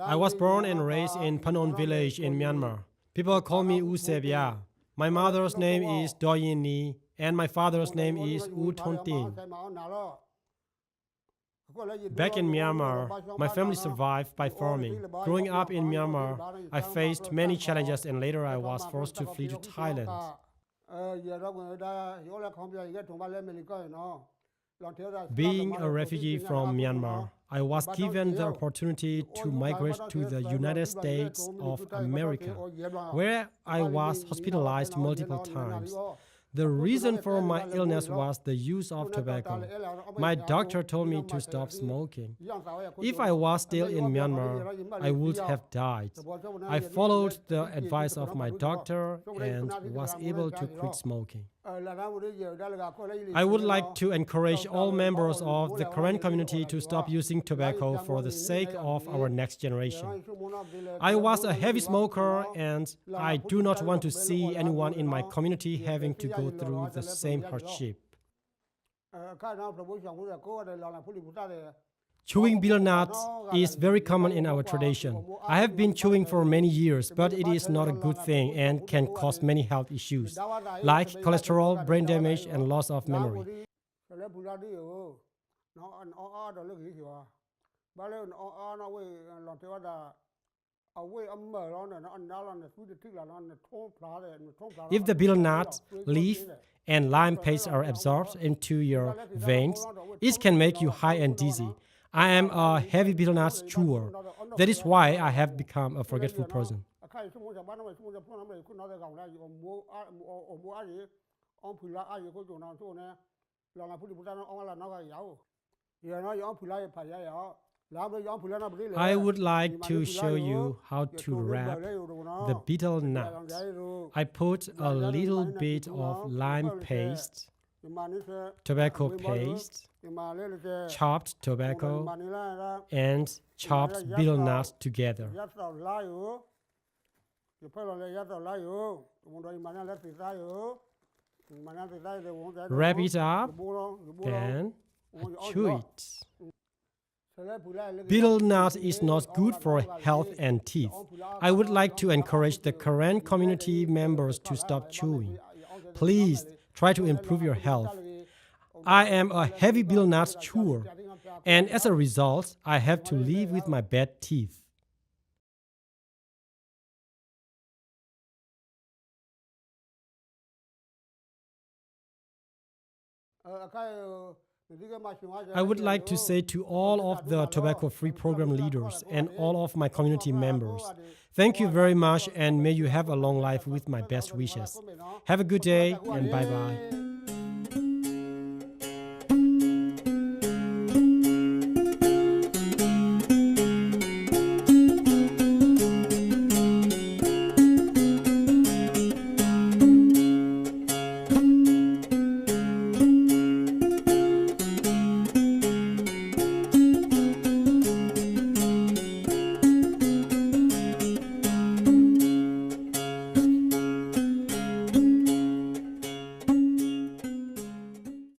I was born and raised in Panon village in Myanmar. People call me U Sebia. My mother's name is Doyin Ni, and my father's name is U Thon Tin. Back in Myanmar, my family survived by farming. Growing up in Myanmar, I faced many challenges and later I was forced to flee to Thailand. Being a refugee from Myanmar, I was given the opportunity to migrate to the United States of America, where I was hospitalized multiple times. The reason for my illness was the use of tobacco. My doctor told me to stop smoking. If I was still in Myanmar, I would have died. I followed the advice of my doctor and was able to quit smoking. I would like to encourage all members of the current community to stop using tobacco for the sake of our next generation. I was a heavy smoker and I do not want to see anyone in my community having to go through the same hardship. Chewing betel nuts is very common in our tradition. I have been chewing for many years, but it is not a good thing and can cause many health issues, like cholesterol, brain damage, and loss of memory. If the betel nut, leaf, and lime paste are absorbed into your veins, it can make you high and dizzy. I am a heavy betel nut chewer. That is why I have become a forgetful person. I would like to show you how to wrap the betel nut. I put a little bit of lime paste, tobacco paste, chopped tobacco, and chopped betel nuts together. Wrap it up and chew it. Betel nut is not good for health and teeth. I would like to encourage the current community members to stop chewing. Please try to improve your health. I am a heavy betel nut chewer, and as a result, I have to live with my bad teeth. I would like to say to all of the tobacco-free program leaders and all of my community members, thank you very much and may you have a long life with my best wishes. Have a good day and bye-bye.